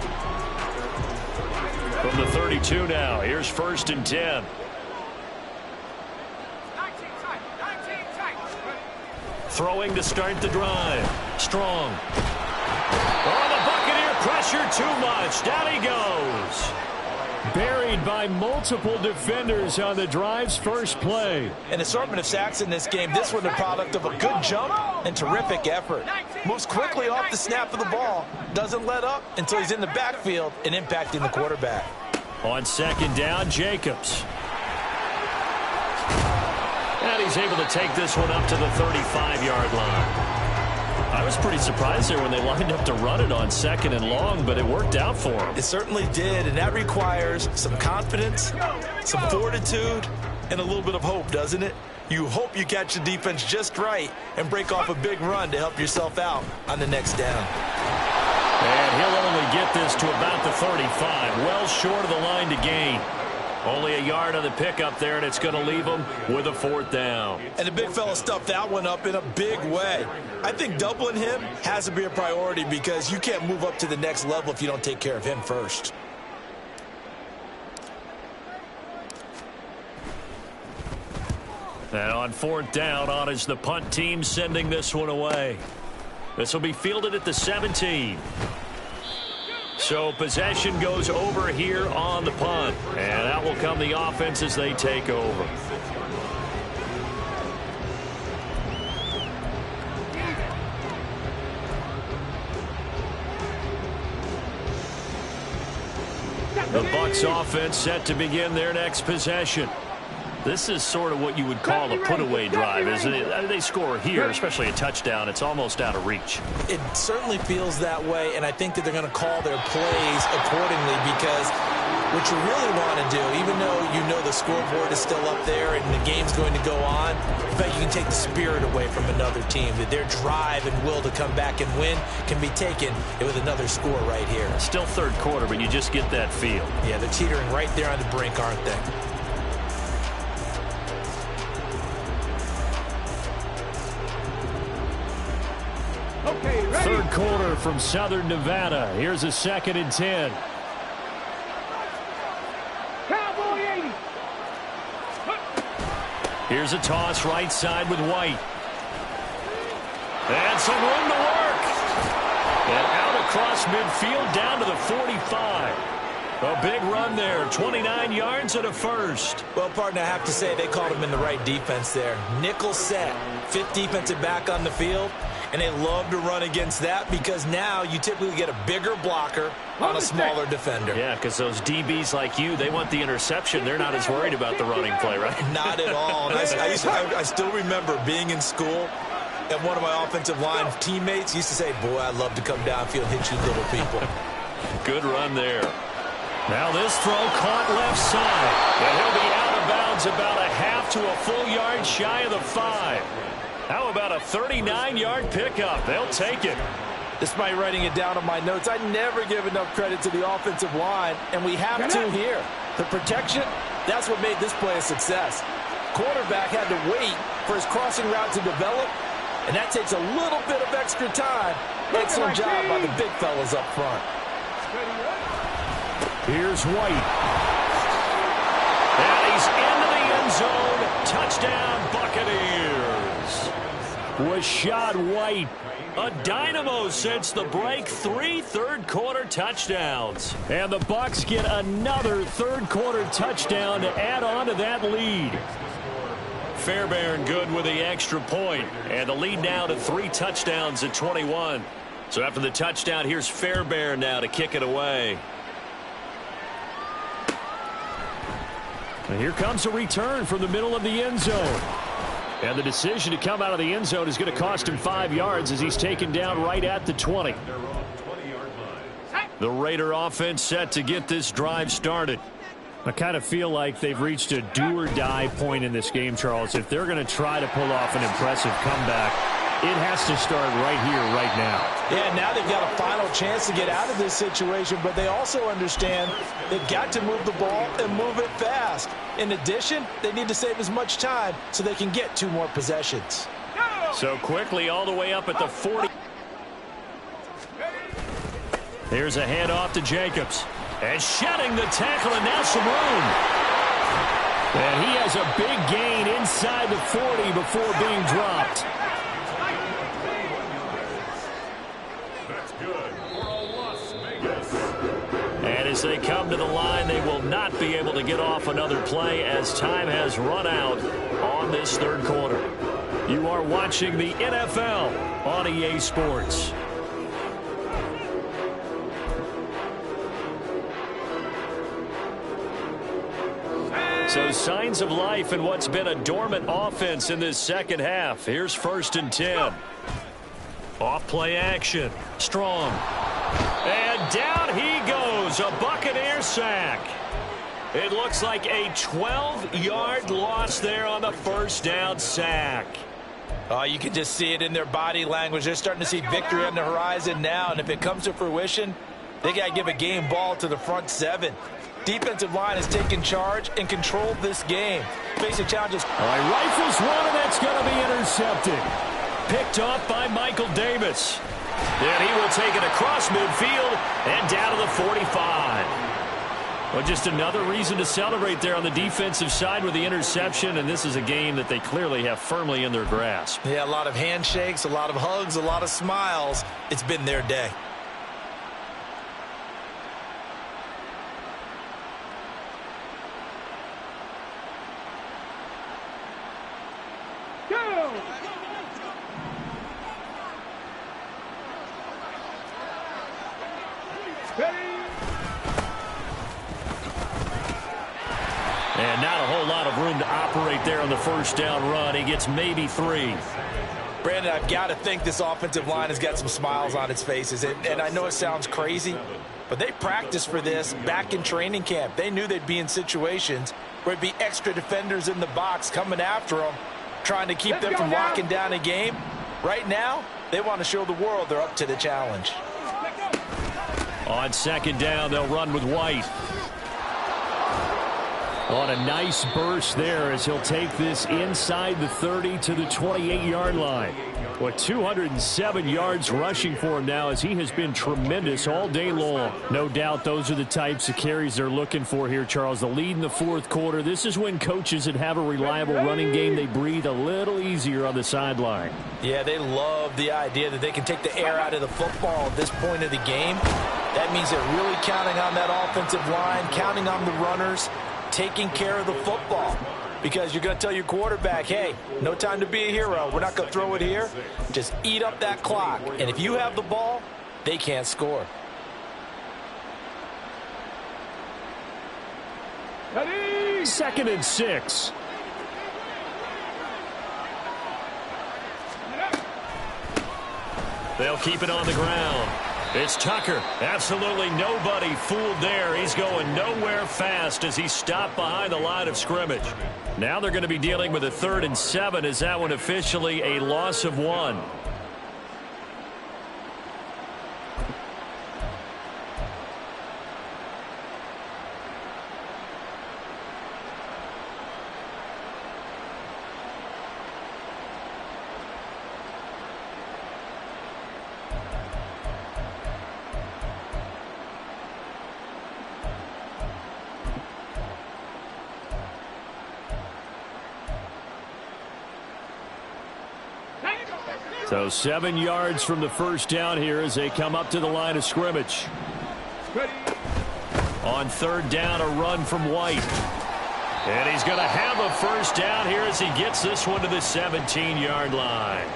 From the 32 now, here's 1st and 10. Throwing to start the drive. Strong. Oh, the Buccaneer pressure too much. Down he goes. Buried by multiple defenders on the drive's first play. An assortment of sacks in this game. This one the product of a good jump and terrific effort. Moves quickly off the snap of the ball. Doesn't let up until he's in the backfield and impacting the quarterback. On 2nd down, Jacobs. And he's able to take this one up to the 35-yard line. I was pretty surprised there when they lined up to run it on 2nd and long, but it worked out for him. It certainly did, and that requires some confidence, some fortitude, and a little bit of hope, doesn't it? You hope you catch the defense just right and break off a big run to help yourself out on the next down. And he'll only get this to about the 35, well short of the line to gain. Only a yard on the pickup there, and it's going to leave him with a 4th down. And the big fella stuffed that one up in a big way. I think doubling him has to be a priority, because you can't move up to the next level if you don't take care of him first. And on 4th down, on is the punt team sending this one away. This will be fielded at the 17. So possession goes over here on the punt. And out will come the offense as they take over. The Bucs offense set to begin their next possession. This is sort of what you would call a put-away drive, isn't it? They score here, especially a touchdown. It's almost out of reach. It certainly feels that way, and I think that they're going to call their plays accordingly because what you really want to do, even though you know the scoreboard is still up there and the game's going to go on, in fact, you can take the spirit away from another team, that their drive and will to come back and win can be taken with another score right here. Still third quarter, but you just get that feel. Yeah, they're teetering right there on the brink, aren't they? Okay, ready? Third quarter from Southern Nevada. Here's a 2nd and 10. Cowboy 80. Here's a toss right side with White. And some room to work. And out across midfield down to the 45. A big run there, 29 yards and a first. Well, partner, I have to say they called him in the right defense there. Nickel set, 5th defensive back on the field, and they love to run against that because now you typically get a bigger blocker on a smaller defender. Yeah, because those DBs like you, they want the interception. They're not as worried about the running play, right? Not at all. And I still remember being in school, and one of my offensive line teammates used to say, boy, I'd love to come downfield and hit you little people. Good run there. Now this throw caught left side. And he'll be out of bounds about a half to a full yard shy of the 5. How about a 39-yard pickup? They'll take it. Despite writing it down on my notes, I never give enough credit to the offensive line, and we have to here. The protection, that's what made this play a success. Quarterback had to wait for his crossing route to develop, and that takes a little bit of extra time. Excellent job by the big fellas up front. Here's White. And he's into the end zone. Touchdown, Buccaneers. Rashad White, a dynamo since the break. 3 third-quarter touchdowns. And the Bucs get another third-quarter touchdown to add on to that lead. Fairbairn good with the extra point. And the lead now to 3 touchdowns at 21. So after the touchdown, here's Fairbairn now to kick it away. And here comes a return from the middle of the end zone. And the decision to come out of the end zone is going to cost him 5 yards as he's taken down right at the 20. The Raider offense set to get this drive started. I kind of feel like they've reached a do-or-die point in this game, Charles. If they're going to try to pull off an impressive comeback, it has to start right here, right now. Yeah, now they've got a final chance to get out of this situation, but they also understand they've got to move the ball and move it fast. In addition, they need to save as much time so they can get 2 more possessions. So quickly all the way up at the 40. Here's a handoff to Jacobs. And shedding the tackle, and now some room. And he has a big gain inside the 40 before being dropped. And as they come to the line, they will not be able to get off another play as time has run out on this third quarter. You are watching the NFL on EA Sports. So signs of life in what's been a dormant offense in this second half. Here's 1st and 10. Off play action. Strong. And down he goes. A Buccaneer sack. It looks like a 12-yard loss there on the first down sack. Oh, you can just see it in their body language. They're starting to see victory on the horizon now. And if it comes to fruition, they got to give a game ball to the front 7. Defensive line has taken charge and controlled this game. Facing challenges. All right, rifles one, and that's going to be intercepted. Picked off by Michael Davis. And he will take it across midfield and down to the 45. Well, just another reason to celebrate there on the defensive side with the interception, and this is a game that they clearly have firmly in their grasp. Yeah, a lot of handshakes, a lot of hugs, a lot of smiles. It's been their day. And not a whole lot of room to operate there on the first down run. He gets maybe 3. Brandon, I've got to think this offensive line has got some smiles on its faces. And I know it sounds crazy, but they practiced for this back in training camp. They knew they'd be in situations where it'd be extra defenders in the box coming after them, trying to keep them from locking down a game. Right now, they want to show the world they're up to the challenge. On second down, they'll run with White. On a nice burst there as he'll take this inside the 30 to the 28-yard line. With 207 yards rushing for him now as he has been tremendous all day long. No doubt those are the types of carries they're looking for here, Charles. The lead in the fourth quarter. This is when coaches that have a reliable running game, they breathe a little easier on the sideline. Yeah, they love the idea that they can take the air out of the football at this point of the game. That means they're really counting on that offensive line, counting on the runners, taking care of the football, because you're going to tell your quarterback, hey, no time to be a hero. We're not going to throw it here. Just eat up that clock. And if you have the ball, they can't score. Ready? 2nd and 6. They'll keep it on the ground. It's Tucker. Absolutely nobody fooled there. He's going nowhere fast as he's stopped behind the line of scrimmage. Now they're going to be dealing with a 3rd and 7. Is that one officially a loss of 1? So 7 yards from the first down here as they come up to the line of scrimmage. Ready? On 3rd down, a run from White. And he's going to have a first down here as he gets this one to the 17-yard line.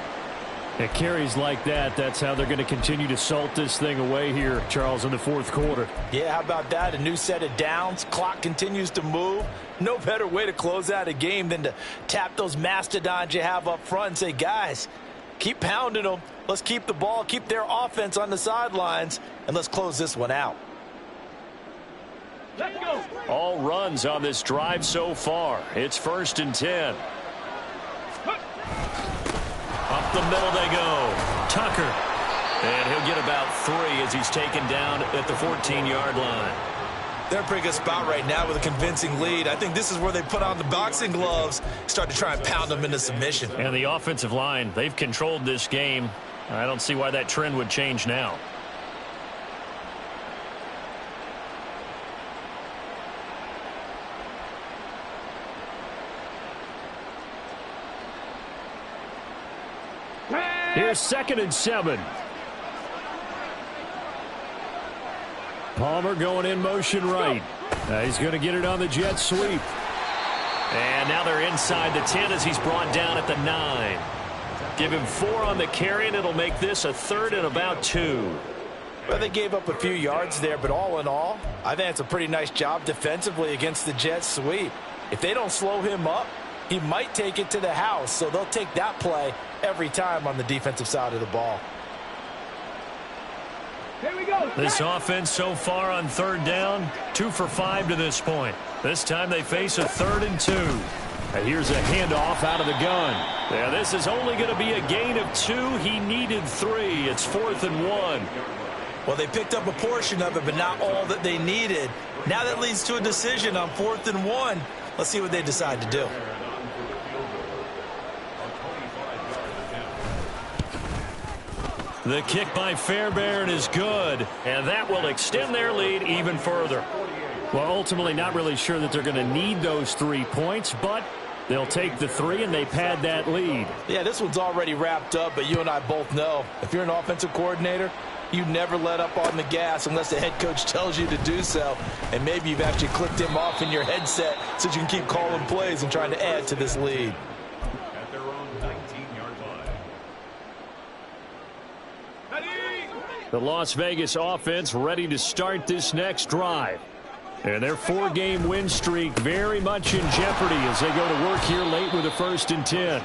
It carries like that. That's how they're going to continue to salt this thing away here, Charles, in the fourth quarter. Yeah, how about that? A new set of downs. Clock continues to move. No better way to close out a game than to tap those mastodons you have up front and say, guys, keep pounding them. Let's keep the ball, keep their offense on the sidelines, and let's close this one out. Let's go. All runs on this drive so far. It's 1st and 10. Up the middle they go. Tucker. And he'll get about 3 as he's taken down at the 14-yard line. They're in a pretty good spot right now with a convincing lead. I think this is where they put on the boxing gloves, start to try and pound them into submission. And the offensive line, they've controlled this game. I don't see why that trend would change now. Here's 2nd and 7. Palmer going in motion right. He's going to get it on the jet sweep. And now they're inside the 10 as he's brought down at the 9. Give him 4 on the carry, and it'll make this a 3rd and about 2. Well, they gave up a few yards there, but all in all, I think it's a pretty nice job defensively against the jet sweep. If they don't slow him up, he might take it to the house, so they'll take that play every time on the defensive side of the ball. Here we go. This offense so far on 3rd down, 2 for 5 to this point. This time they face a 3rd and 2. And here's a handoff out of the gun. Yeah, this is only going to be a gain of 2. He needed 3. It's 4th and 1. Well, they picked up a portion of it, but not all that they needed. Now that leads to a decision on 4th and 1. Let's see what they decide to do. The kick by Fairbairn is good, and that will extend their lead even further. Well, ultimately not really sure that they're going to need those 3 points, but they'll take the 3 and they pad that lead. Yeah, this one's already wrapped up, but you and I both know if you're an offensive coordinator, you never let up on the gas unless the head coach tells you to do so. And maybe you've actually clicked him off in your headset so you can keep calling plays and trying to add to this lead. At their own 19-yard line. The Las Vegas offense ready to start this next drive. And their 4-game win streak very much in jeopardy as they go to work here late with a 1st and 10.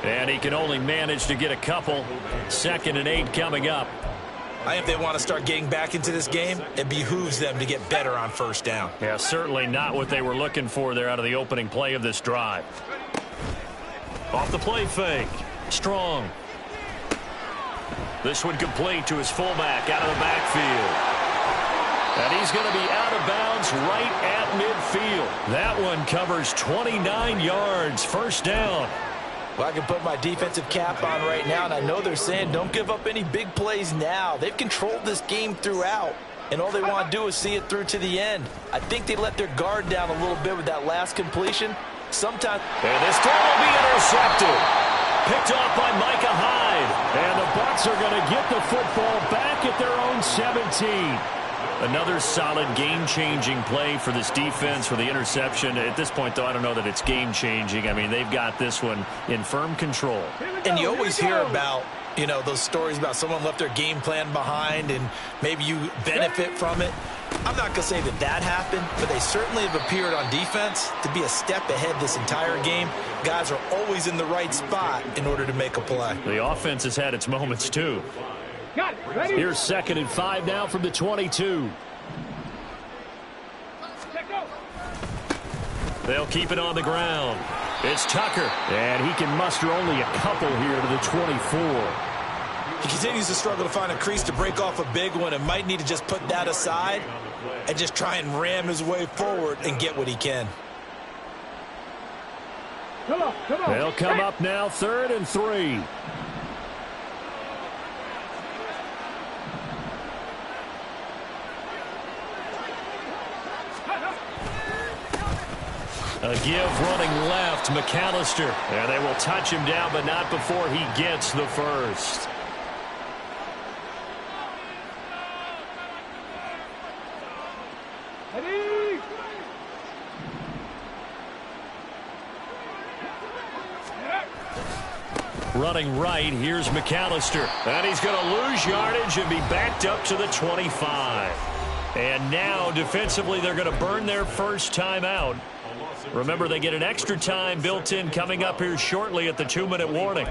And he can only manage to get a couple. 2nd and 8 coming up. I think if they want to start getting back into this game, it behooves them to get better on 1st down. Yeah, certainly not what they were looking for there out of the opening play of this drive. Off the play fake. Strong. This one complete to his fullback out of the backfield. And he's going to be out of bounds right at midfield. That one covers 29 yards. 1st down. Well, I can put my defensive cap on right now, and I know they're saying don't give up any big plays now. They've controlled this game throughout, and all they want to do is see it through to the end. I think they let their guard down a little bit with that last completion. Sometimes. And this throw will be intercepted. Picked off by Micah Hyde. And the Bucs are going to get the football back at their own 17. Another solid game-changing play for this defense for the interception. At this point, though, I don't know that it's game-changing. I mean, they've got this one in firm control. And you always hear about, you know, those stories about someone left their game plan behind and maybe you benefit from it. I'm not going to say that that happened, but they certainly have appeared on defense to be a step ahead this entire game. Guys are always in the right spot in order to make a play. The offense has had its moments, too. Here's 2nd and 5 now from the 22. They'll keep it on the ground. It's Tucker, and he can muster only a couple here to the 24. He continues to struggle to find a crease to break off a big one and might need to just put that aside and just try and ram his way forward and get what he can. They'll come up now 3rd and 3. A give running left, McAllister. And they will touch him down, but not before he gets the 1st. Running right, here's McAllister. And he's going to lose yardage and be backed up to the 25. And now, defensively, they're going to burn their first time out. Remember, they get an extra time built in coming up here shortly at the 2-minute warning.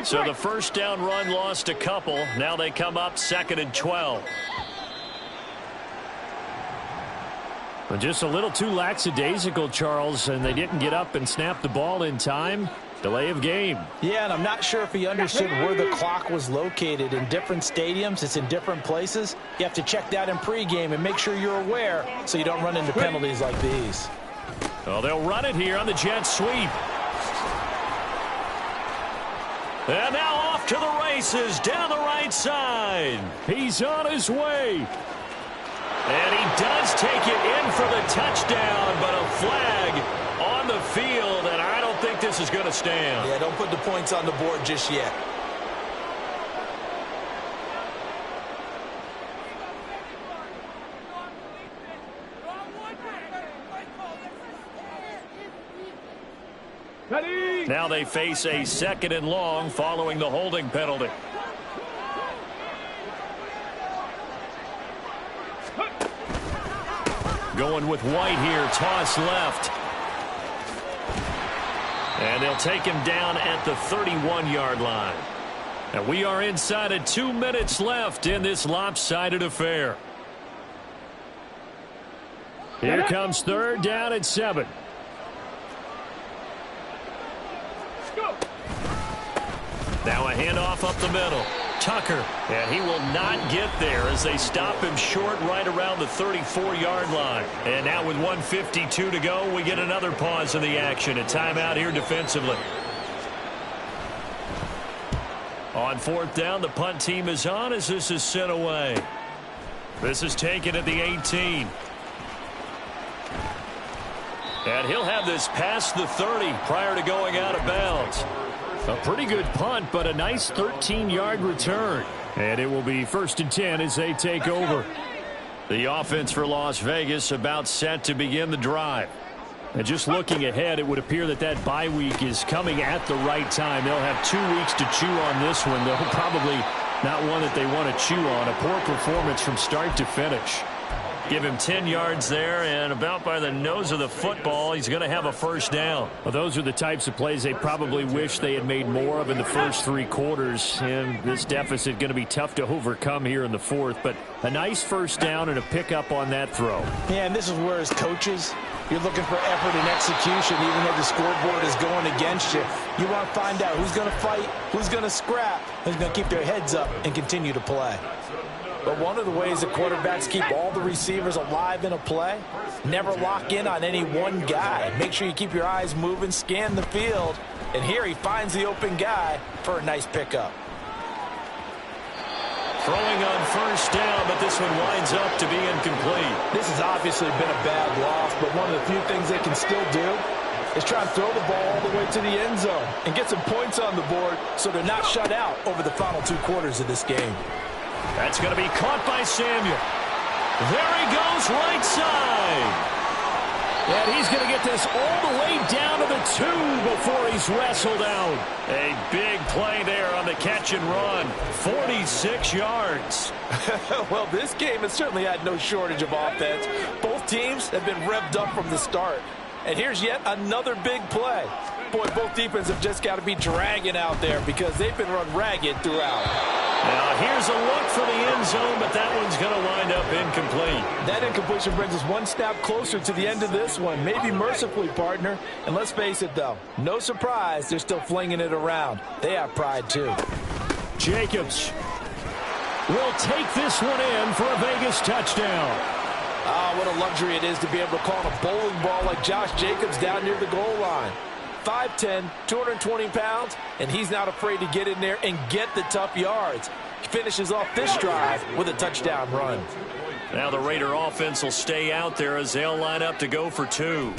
So the 1st down run lost a couple. Now they come up 2nd and 12. But just a little too lackadaisical, Charles, and they didn't get up and snap the ball in time. Delay of game. Yeah, and I'm not sure if he understood where the clock was located. In different stadiums, it's in different places. You have to check that in pregame and make sure you're aware so you don't run into penalties like these. Well, they'll run it here on the jet sweep. And now off to the races down the right side. He's on his way. And he does take it in for the touchdown, but a flag on the field, and I don't think this is going to stand. Yeah, don't put the points on the board just yet. Now they face a 2nd and long following the holding penalty. Going with White here, toss left. And they'll take him down at the 31-yard line. And we are inside of 2 minutes left in this lopsided affair. Here comes third down at 7. Now a handoff up the middle. Tucker, and he will not get there as they stop him short right around the 34-yard line. And now with 1:52 to go, we get another pause in the action. A timeout here defensively. On fourth down, the punt team is on as this is sent away. This is taken at the 18. And he'll have this past the 30 prior to going out of bounds. A pretty good punt, but a nice 13-yard return. And it will be 1st and 10 as they take over. The offense for Las Vegas about set to begin the drive. And just looking ahead, it would appear that that bye week is coming at the right time. They'll have 2 weeks to chew on this one, though probably not one that they want to chew on. A poor performance from start to finish. Give him 10 yards there, and about by the nose of the football, he's going to have a first down. Well, those are the types of plays they probably wish they had made more of in the first 3 quarters. And this deficit going to be tough to overcome here in the fourth. But a nice first down and a pickup on that throw. Yeah, and this is where as coaches, you're looking for effort and execution, even though the scoreboard is going against you. You want to find out who's going to fight, who's going to scrap, who's going to keep their heads up and continue to play. But one of the ways that quarterbacks keep all the receivers alive in a play, never lock in on any one guy. Make sure you keep your eyes moving, scan the field. And here he finds the open guy for a nice pickup. Throwing on first down, but this one winds up to be incomplete. This has obviously been a bad loss, but one of the few things they can still do is try and throw the ball all the way to the end zone and get some points on the board so they're not shut out over the final 2 quarters of this game. That's going to be caught by Samuel. There he goes, right side. And he's going to get this all the way down to the 2 before he's wrestled out. A big play there on the catch and run. 46 yards. Well, this game has certainly had no shortage of offense. Both teams have been revved up from the start. And here's yet another big play. Boy, both defenses have just got to be dragging out there because they've been run ragged throughout. Now, here's a look for the end zone, but that one's going to wind up incomplete. That incompletion brings us one step closer to the end of this one. Maybe mercifully, partner. And let's face it, though, no surprise, they're still flinging it around. They have pride, too. Jacobs will take this one in for a Vegas touchdown. Ah, what a luxury it is to be able to call a bowling ball like Josh Jacobs down near the goal line. 5'10", 220 pounds, and he's not afraid to get in there and get the tough yards. He finishes off this drive with a touchdown run. Now the Raider offense will stay out there as they'll line up to go for 2.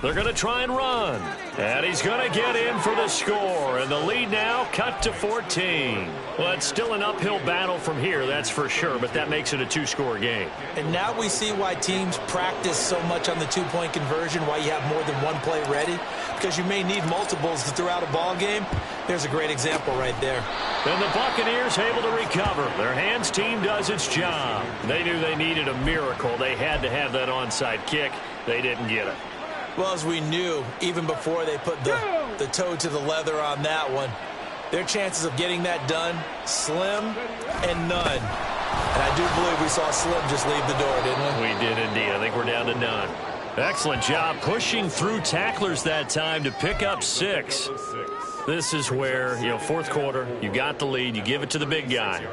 They're going to try and run. And he's going to get in for the score. And the lead now cut to 14. Well, it's still an uphill battle from here, that's for sure. But that makes it a 2-score game. And now we see why teams practice so much on the 2-point conversion, why you have more than one play ready. Because you may need multiples to throw out a ball game. There's a great example right there. Then the Buccaneers able to recover. Their hands team does its job. They knew they needed a miracle. They had to have that onside kick. They didn't get it. Well, as we knew, even before they put the toe to the leather on that one, their chances of getting that done, slim and none. And I do believe we saw Slim just leave the door, didn't we? We did indeed. I think we're down to none. Excellent job pushing through tacklers that time to pick up 6. This is where, fourth quarter, you got the lead, you give it to the big guy.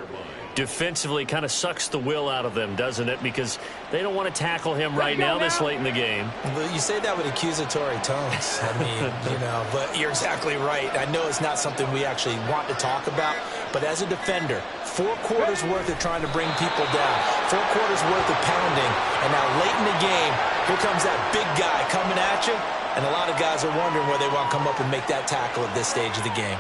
Defensively kind of sucks the will out of them, doesn't it? Because they don't want to tackle him right now this late in the game. But you say that with accusatory tones. I mean, but you're exactly right. I know it's not something we actually want to talk about, but as a defender, 4 quarters worth of trying to bring people down, 4 quarters worth of pounding, and now late in the game, here comes that big guy coming at you, and a lot of guys are wondering where they want to come up and make that tackle at this stage of the game.